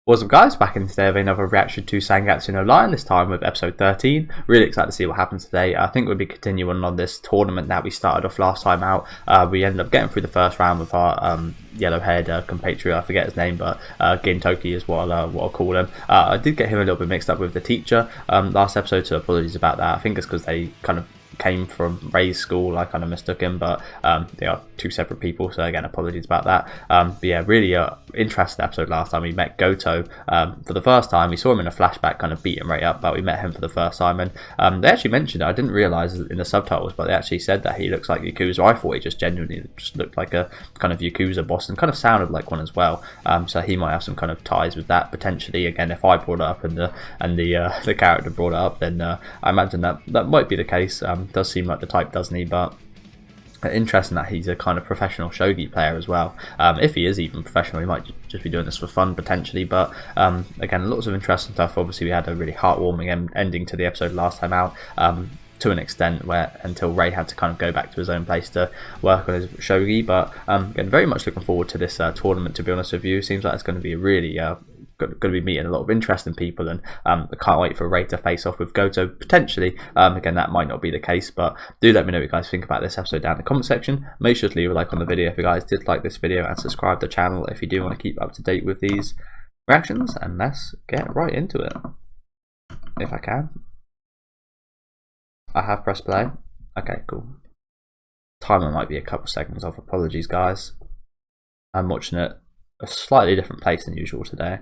What's up guys, back in today with another reaction to Sangatsu no Lion, this time with episode 13. Really excited to see what happens today. I think we'll be continuing on this tournament that we started off last time out. We ended up getting through the first round with our yellow-haired compatriot, I forget his name, but Gintoki is what I'll call him. I did get him a little bit mixed up with the teacher last episode, so apologies about that. I think it's because they kind of came from Ray's school. I kind of mistook him, but they are two separate people, so again, apologies about that. But yeah, really interesting episode last time. We met Gotou for the first time. We saw him in a flashback kind of beating Ray up, but we met him for the first time, and they actually mentioned it. I didn't realise in the subtitles, but they actually said that he looks like Yakuza. I thought he just genuinely just looked like a kind of Yakuza boss and kind of sounded like one as well, so he might have some kind of ties with that potentially. Again, if I brought it up and the character brought it up, then I imagine that might be the case. Does seem like the type, doesn't he? But interesting that he's a kind of professional shogi player as well. If he is even professional, he might just be doing this for fun potentially. But again, lots of interesting stuff. Obviously, we had a really heartwarming ending to the episode last time out, to an extent, where until Ray had to kind of go back to his own place to work on his shogi. But again, very much looking forward to this tournament, to be honest with you. Seems like it's going to be a really going to be meeting a lot of interesting people, and I can't wait for Ray to face off with Goto potentially. Again, that might not be the case, but do let me know what you guys think about this episode down in the comment section. Make sure to leave a like on the video if you guys did like this video, and subscribe to the channel if you do want to keep up to date with these reactions. And let's get right into it. If I can. I have pressed play. Okay, cool. Timer might be a couple seconds off. Apologies guys. I'm watching it a slightly different pace than usual today,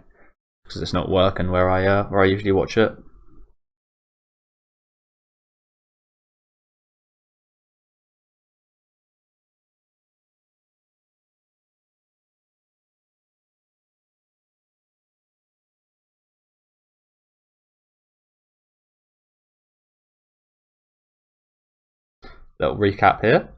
because it's not working where I usually watch it. Little recap here.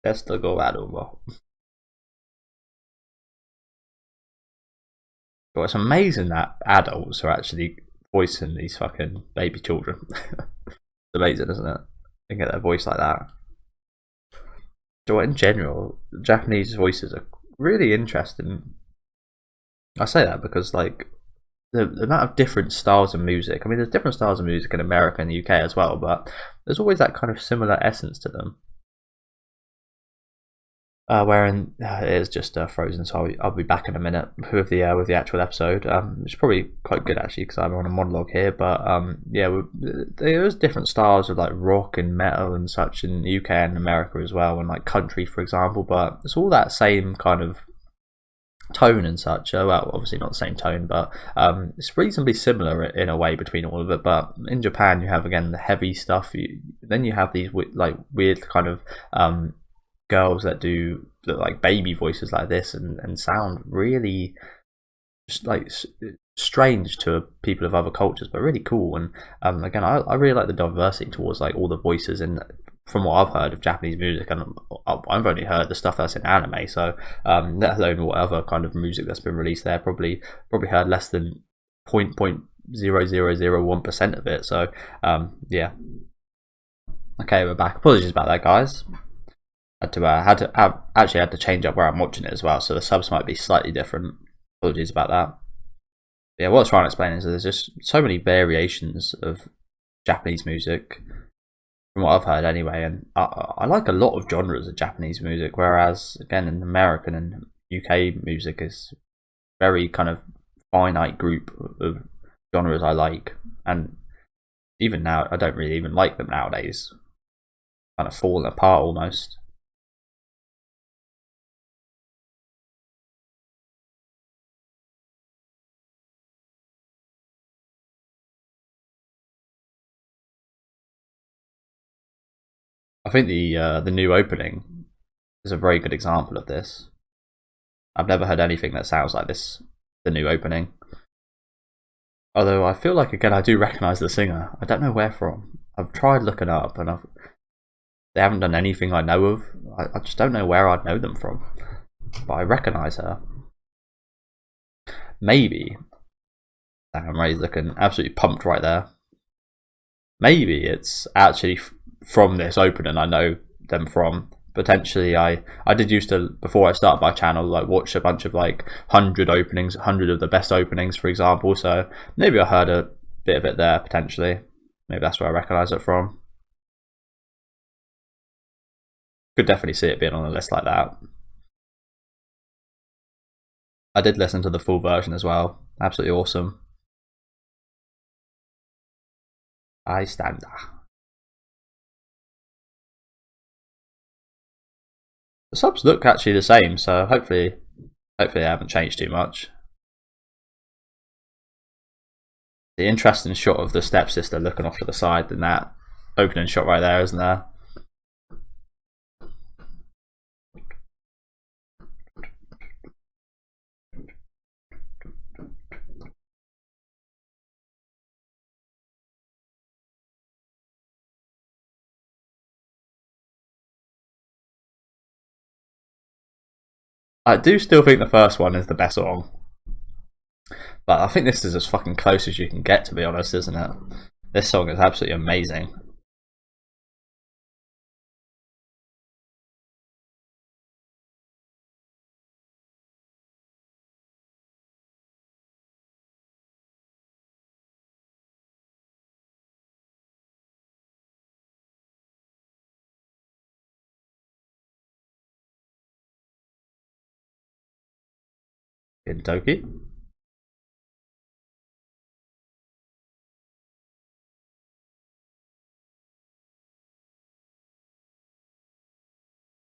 Let's go that over. But it's amazing that adults are actually voicing these fucking baby children. It's amazing, isn't it? They get their voice like that. So in general, Japanese voices are really interesting. I say that because like the amount of different styles of music. I mean, there's different styles of music in America and the UK as well, but there's always that kind of similar essence to them. Wherein it is just frozen, so I'll be back in a minute with the actual episode. It's probably quite good actually, because I'm on a monologue here. But yeah, there's different styles of like rock and metal and such in the UK and America as well, and like country, for example. But it's all that same kind of tone and such. Well, obviously not the same tone, but it's reasonably similar in a way between all of it. But in Japan, you have again the heavy stuff. Then you have these like weird kind of girls that do like baby voices like this and sound really just like strange to people of other cultures, but really cool. And again, I really like the diversity towards like all the voices, and from what I've heard of Japanese music, and I've only heard the stuff that's in anime, so let alone whatever kind of music that's been released there, probably heard less than 0.0001% of it. So yeah. Okay, we're back. Apologies about that, guys. Actually had to change up where I'm watching it as well, so the subs might be slightly different. Apologies about that. But yeah, what I was trying to explain is that there's just so many variations of Japanese music, from what I've heard anyway, and I like a lot of genres of Japanese music, whereas again in American and UK music is very kind of finite group of genres I like, and even now I don't really even like them nowadays. Kind of falling apart almost. I think the new opening is a very good example of this. I've never heard anything that sounds like this. The new opening. Although I feel like again I do recognise the singer. I don't know where from. I've tried looking up and they haven't done anything I know of. I just don't know where I'd know them from. But I recognise her. Maybe. Damn, Ray's looking absolutely pumped right there. Maybe it's actually from this opening I know them from. Potentially I did used to, before I started my channel, like watch a bunch of like 100 openings, 100 of the best openings, for example. So maybe I heard a bit of it there potentially. Maybe that's where I recognise it from. Could definitely see it being on a list like that. I did listen to the full version as well. Absolutely awesome. I stand. The subs look actually the same, so hopefully they haven't changed too much. The interesting shot of the stepsister looking off to the side than that opening shot right there, isn't there? I do still think the first one is the best song. But I think this is as fucking close as you can get, to be honest, isn't it? This song is absolutely amazing. In Toki.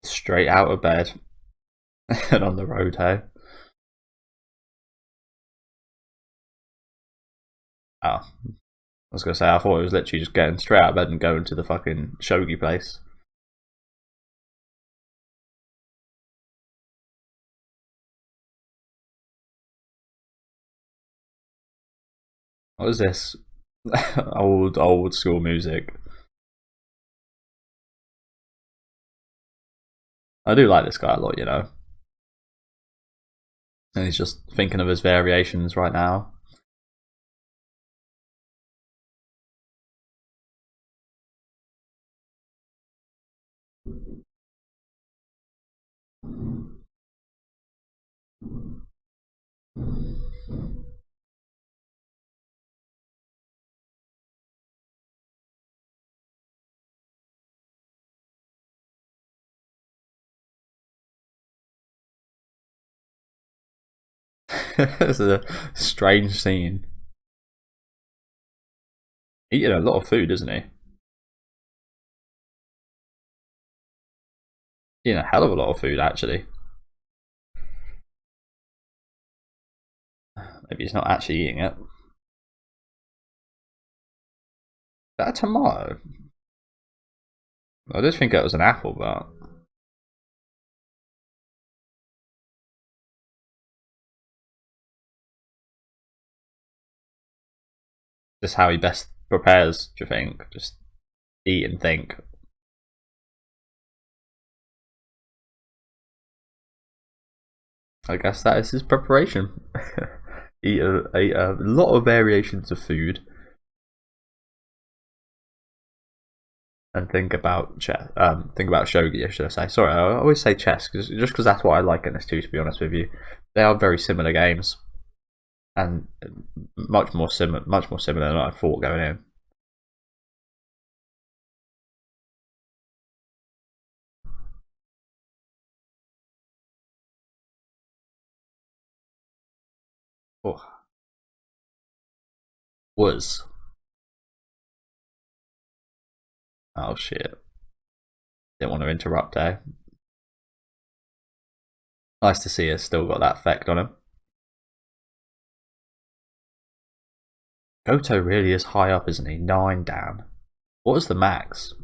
Straight out of bed and on the road, hey? Oh. I was going to say, I thought it was literally just getting straight out of bed and going to the fucking shogi place. What is this? old school music. I do like this guy a lot, you know. And he's just thinking of his variations right now. It's a strange scene. Eating a lot of food, isn't he? Eating a hell of a lot of food, actually. Maybe he's not actually eating it. Is that a tomato? I did think it was an apple, but just how he best prepares, do you think? Just eat and think. I guess that is his preparation. Eat a lot of variations of food and think about chess. Think about shogi, should I say? Sorry, I always say chess just because that's what I like in this too. To be honest with you, they are very similar games and much more similar than I thought going in. Oh, Was. Oh shit. Didn't want to interrupt there. Nice to see it's still got that effect on him. Gotou really is high up, isn't he? 9 down. What was the max?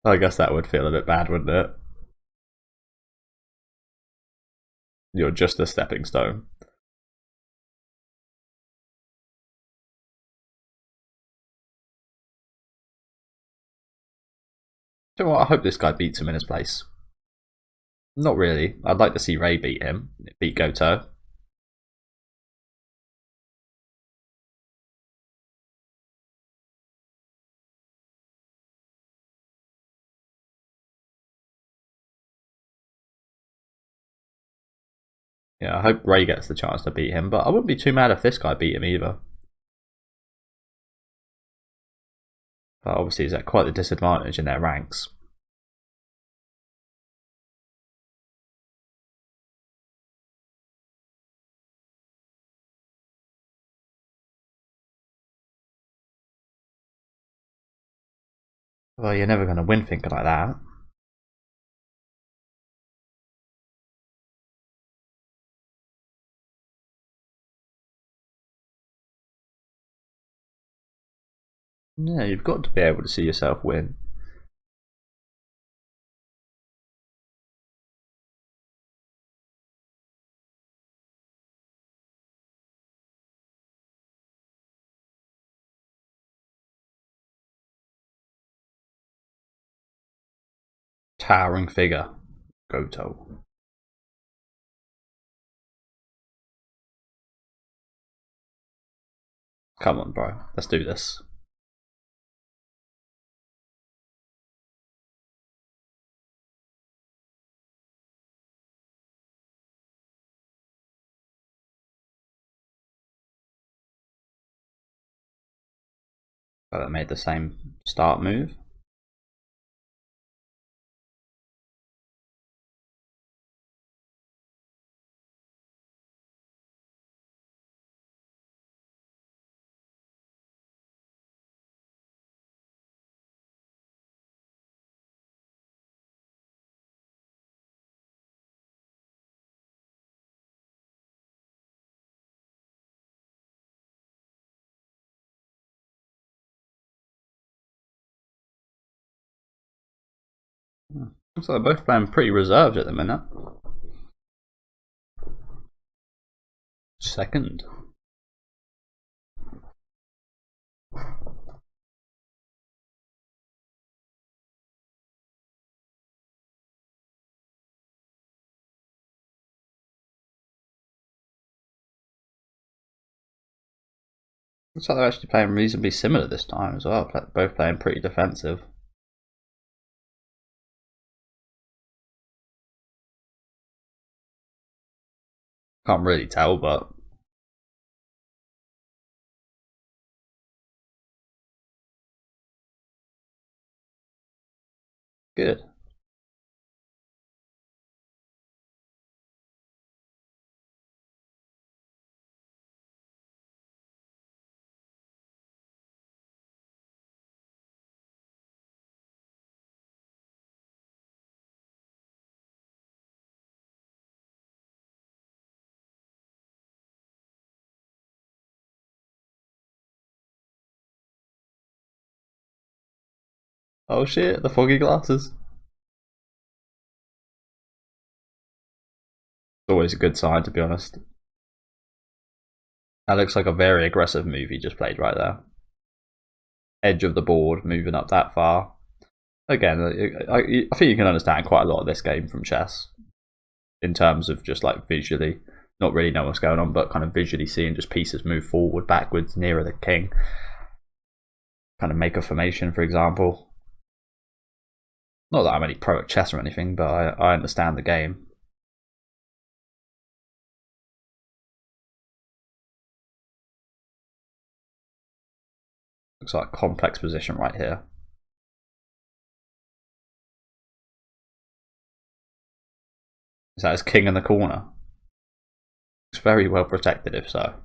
I guess that would feel a bit bad, wouldn't it? You're just a stepping stone. You know what? I hope this guy beats him in his place. Not really. I'd like to see Ray beat him. Beat Gotou. Yeah, I hope Ray gets the chance to beat him, but I wouldn't be too mad if this guy beat him either. But obviously he's at quite the disadvantage in their ranks. Well, you're never going to win thinking like that. Yeah, you've got to be able to see yourself win. Towering figure, Gotou. Come on, bro. Let's do this. But that made the same start move. Looks like they're both playing pretty reserved at the minute. Second. Looks like they're actually playing reasonably similar this time as well. Both playing pretty defensive. Can't really tell, but good. Oh shit, the foggy glasses. Always a good sign, to be honest. That looks like a very aggressive move he just played right there. Edge of the board, moving up that far. Again, I think you can understand quite a lot of this game from chess in terms of just like visually, not really know what's going on, but kind of visually seeing just pieces move forward, backwards, nearer the king. Kind of make a formation, for example. Not that I'm any pro at chess or anything, but I understand the game. Looks like a complex position right here. Is that his king in the corner? It's very well protected if so.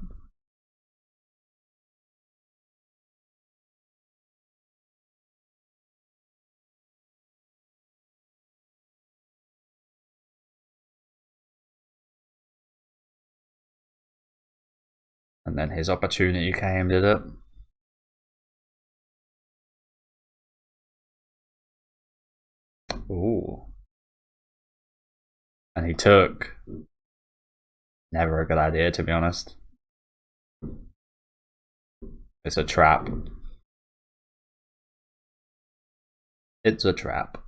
And then his opportunity came, did it? Ooh. And he took. Never a good idea, to be honest. It's a trap. It's a trap.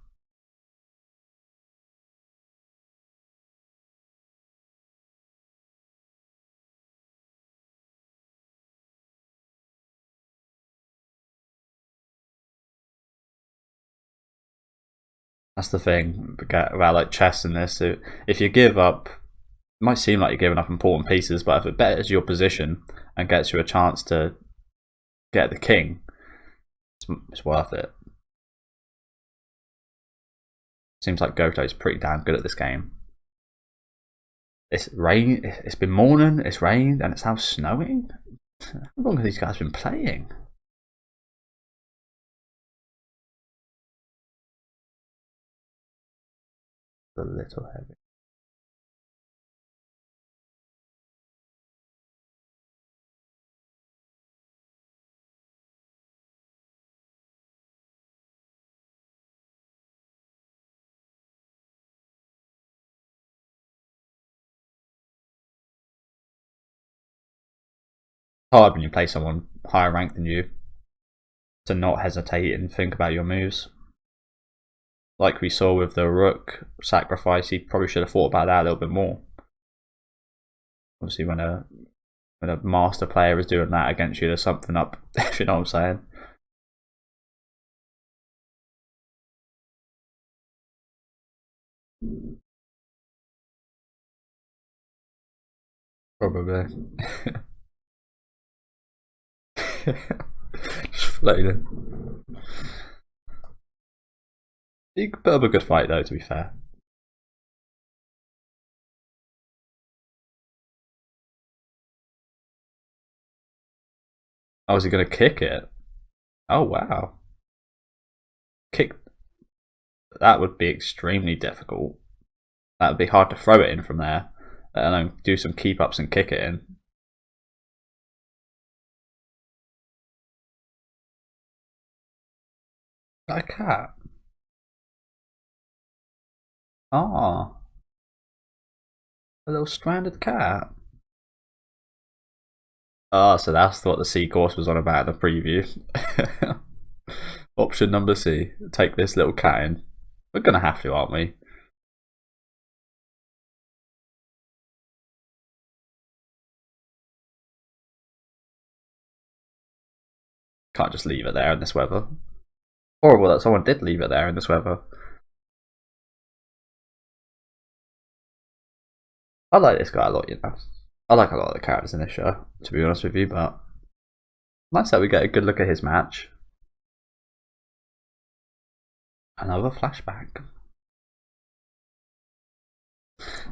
That's the thing about like chess in this. If you give up, it might seem like you're giving up important pieces, but if it betters your position and gets you a chance to get the king, it's worth it. Seems like Gotou's pretty damn good at this game. It's rain. It's been morning. It's rained, and it's now snowing. How long have these guys been playing? A little heavy. Hard when you play someone higher ranked than you to not hesitate and think about your moves. Like we saw with the rook sacrifice, he probably should have thought about that a little bit more. Obviously, when a master player is doing that against you, there's something up. If you know what I'm saying. Probably. Just floating. He could put up a good fight though, to be fair. Oh, is he going to kick it? Oh, wow. Kick. That would be extremely difficult. That would be hard to throw it in from there. And then do some keep ups and kick it in. That a cat? Ah, a little stranded cat. Oh, so that's what the C course was on about in the preview. Option number C. Take this little cat in. We're going to have to, aren't we? Can't just leave it there in this weather. Horrible that someone did leave it there in this weather. I like this guy a lot, you know. I like a lot of the characters in this show, to be honest with you, but nice that we get a good look at his match. Another flashback.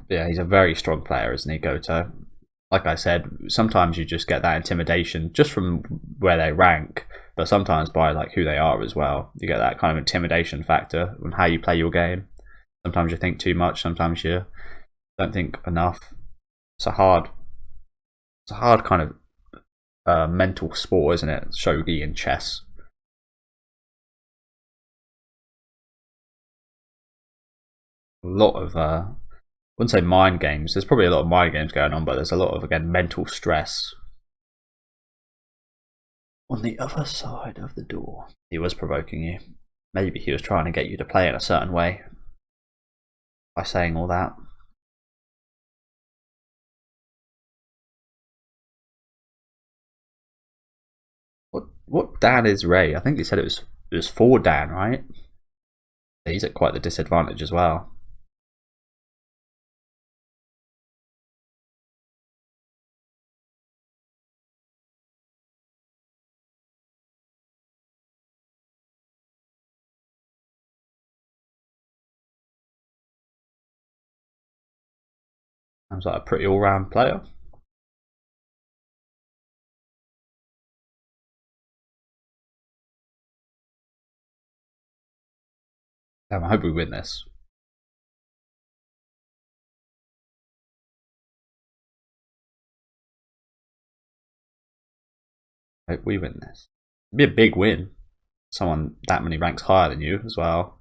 Yeah, he's a very strong player, isn't he, Gotou? Like I said, sometimes you just get that intimidation just from where they rank, but sometimes by like who they are as well. You get that kind of intimidation factor on how you play your game. Sometimes you think too much, sometimes you don't think enough. It's a hard kind of mental sport, isn't it? Shogi and chess. A lot of wouldn't say mind games. There's probably a lot of mind games going on, but there's a lot of again mental stress. On the other side of the door, he was provoking you. Maybe he was trying to get you to play in a certain way by saying all that. What Dan is Ray? I think he said it was for Dan, right? He's at quite the disadvantage as well. Sounds like a pretty all-round player. Damn, I hope we win this. I hope we win this. It'd be a big win. Someone that many ranks higher than you as well.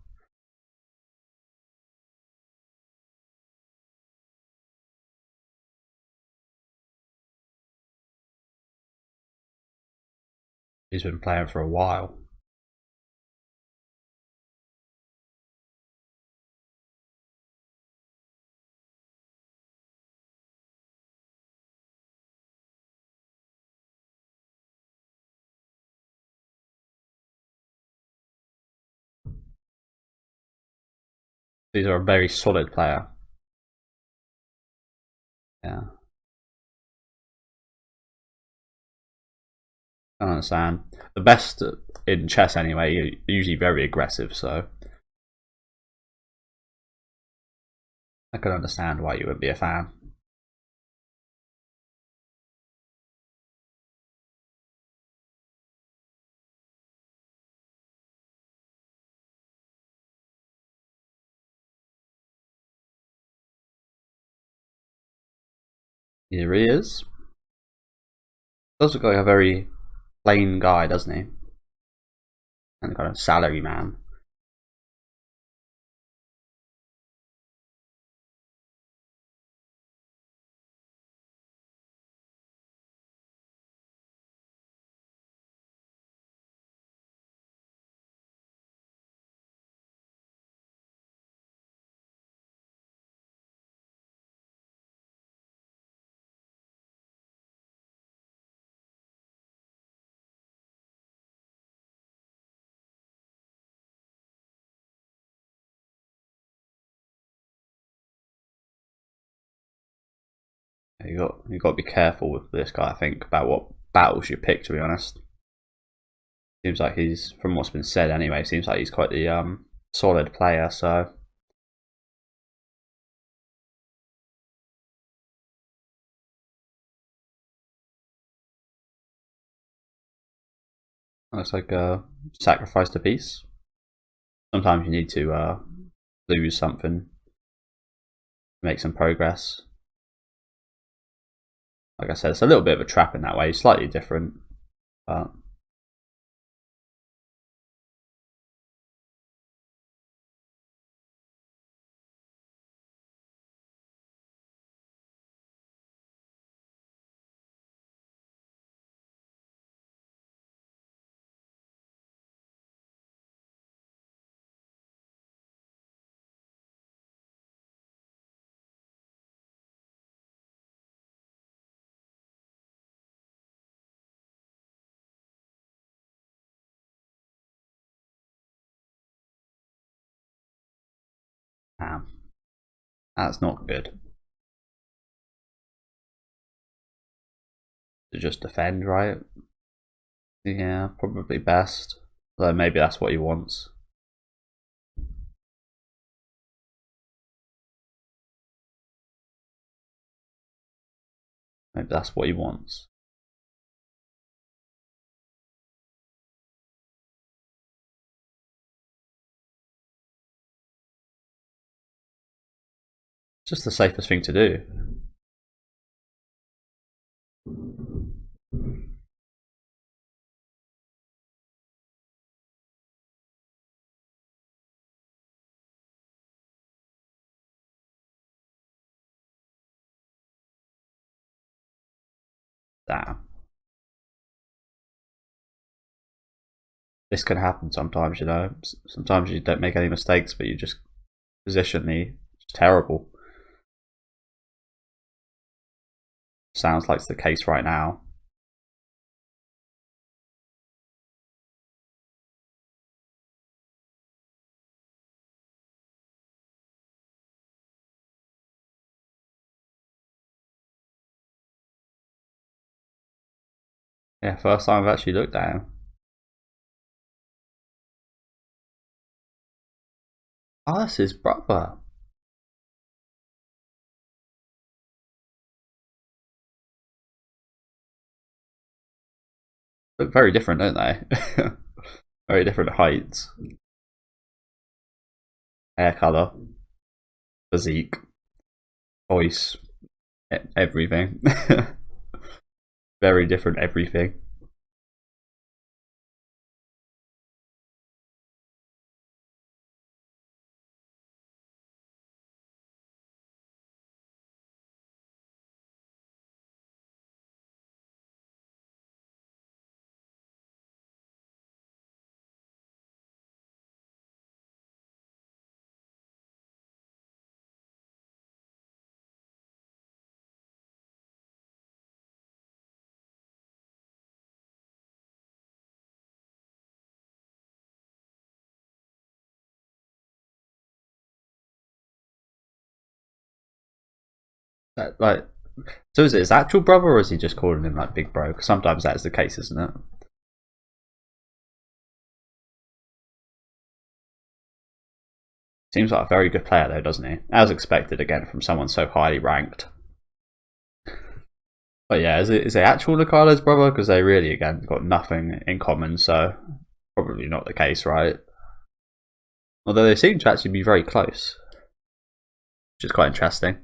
He's been playing for a while. These are a very solid player. Yeah. I understand. The best in chess anyway are usually very aggressive, so I can understand why you would be a fan. Here he is. Does look like a very plain guy, doesn't he? And kind of salary man. You got to be careful with this guy. I think about what battles you pick. To be honest, seems like he's, from what's been said anyway, seems like he's quite the solid player. So looks like a sacrifice to peace. Sometimes you need to lose something to make some progress. Like I said, it's a little bit of a trap in that way, slightly different, but damn, that's not good. To just defend, right? Yeah, probably best. Though maybe that's what he wants. Maybe that's what he wants. It's just the safest thing to do. Damn. This can happen sometimes, you know. Sometimes you don't make any mistakes, but you just positionally terrible. Sounds like it's the case right now. Yeah, first time I've actually looked at him. Oh, that's his brother. look very different, don't they? Very different heights, hair color, physique, voice, everything. Very different everything. Like, so is it his actual brother, or is he just calling him like big bro? Because sometimes that is the case, isn't it? Seems like a very good player though, doesn't he? As expected, again, from someone so highly ranked. But yeah, is it actual Nikadou's brother? Because they really, again, got nothing in common, so probably not the case, right? Although they seem to actually be very close, which is quite interesting.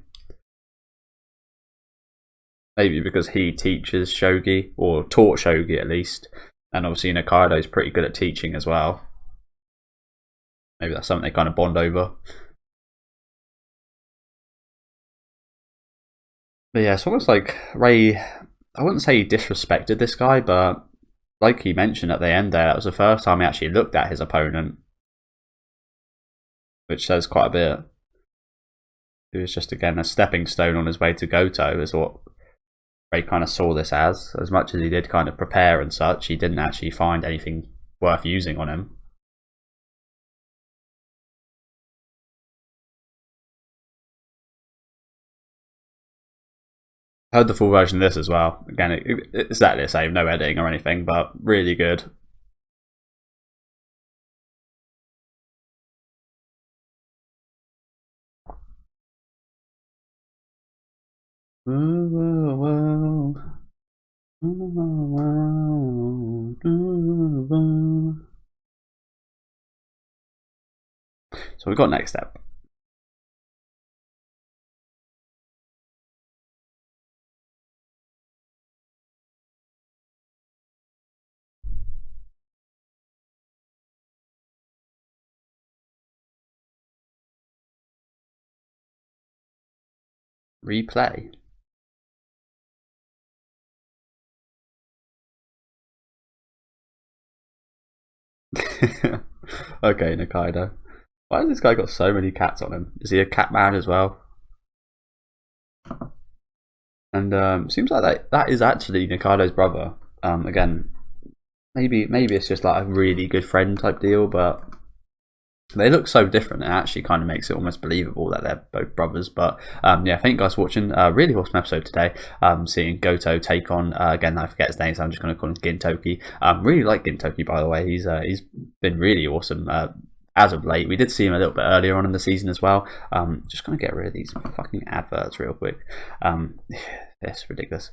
Maybe because he teaches shogi, or taught shogi at least, and obviously Nikadou's pretty good at teaching as well. Maybe that's something they kind of bond over. But yeah, it's almost like Ray, I wouldn't say he disrespected this guy, but like he mentioned at the end there, that was the first time he actually looked at his opponent, which says quite a bit. It was just, again, a stepping stone on his way to Gotou, is what Ray kind of saw this as. As much as he did kind of prepare and such, he didn't actually find anything worth using on him. I heard the full version of this as well. Again, it's exactly the same, no editing or anything, but really good. So we've got next step. Replay. Okay, Nikaido. Why has this guy got so many cats on him? Is he a cat man as well? And seems like that is actually Nikaido's brother. Again, maybe it's just like a really good friend type deal, but they look so different. It actually kind of makes it almost believable that they're both brothers. But yeah, thank you guys for watching. Really awesome episode today. Seeing Gotou take on, again, I forget his name, so I'm just going to call him Gintoki. Really like Gintoki, by the way. He's been really awesome. As of late, we did see him a little bit earlier on in the season as well. Just gonna get rid of these fucking adverts real quick. It's ridiculous.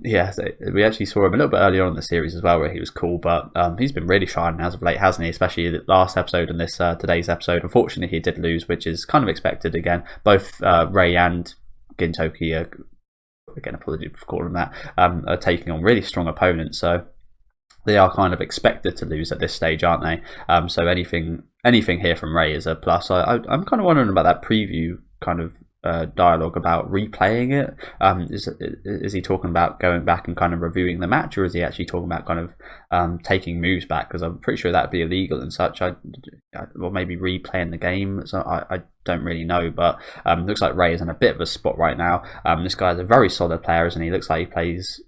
Yeah, so we actually saw him a little bit earlier on in the series as well, where he was cool, but he's been really shining as of late, hasn't he? Especially the last episode and this today's episode. Unfortunately, he did lose, which is kind of expected. Again, both Ray and Gintoki are, again, apologies for calling that, are taking on really strong opponents. So they are kind of expected to lose at this stage, aren't they? So anything here from Ray is a plus. I'm kind of wondering about that preview kind of dialogue about replaying it. Is he talking about going back and kind of reviewing the match, or is he actually talking about kind of taking moves back? Because I'm pretty sure that'd be illegal and such. Or maybe replaying the game. So I don't really know, but looks like Ray is in a bit of a spot right now. This guy's a very solid player, and he looks like he plays,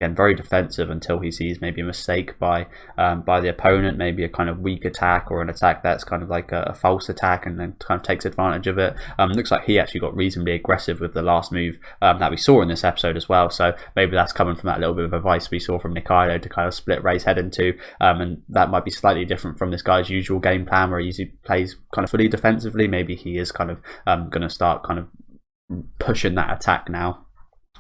again, very defensive until he sees maybe a mistake by the opponent, maybe a kind of weak attack or an attack that's kind of like a false attack, and then kind of takes advantage of it. Looks like he actually got reasonably aggressive with the last move that we saw in this episode as well, so maybe that's coming from that little bit of advice we saw from Nikaido to kind of split Ray's head in two, and that might be slightly different from this guy's usual game plan where he usually plays kind of fully defensively. Maybe he is kind of going to start kind of pushing that attack now.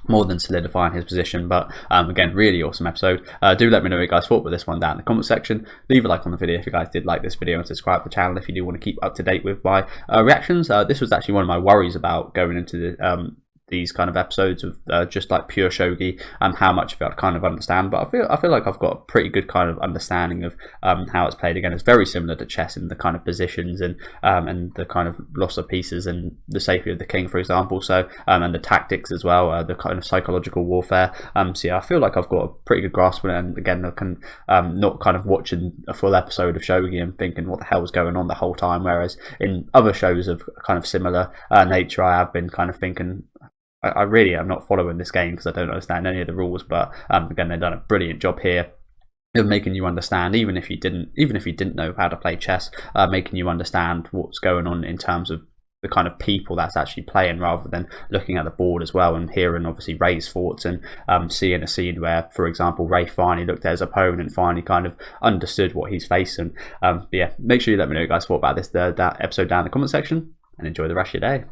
more than solidifying his position. But again, really awesome episode. Do let me know what you guys thought with this one down in the comment section. Leave a like on the video if you guys did like this video, and subscribe to the channel if you do want to keep up to date with my reactions. This was actually one of my worries about going into the these kind of episodes of just like pure shogi, how much of it I kind of understand, but I feel like I've got a pretty good kind of understanding of how it's played. Again, it's very similar to chess in the kind of positions and the kind of loss of pieces and the safety of the king, for example. So and the tactics as well, the kind of psychological warfare. So yeah, I feel like I've got a pretty good grasp on it. And again, I can not kind of watching a full episode of shogi and thinking what the hell was going on the whole time. Whereas in other shows of kind of similar nature, I have been kind of thinking, I really am not following this game because I don't understand any of the rules. But again, they've done a brilliant job here of making you understand, even if you didn't know how to play chess, making you understand what's going on in terms of the kind of people that's actually playing, rather than looking at the board as well and hearing obviously Ray's thoughts and seeing a scene where, for example, Ray finally looked at his opponent and finally kind of understood what he's facing. But yeah, make sure you let me know what you guys thought about this that episode down in the comment section, and enjoy the rest of your day.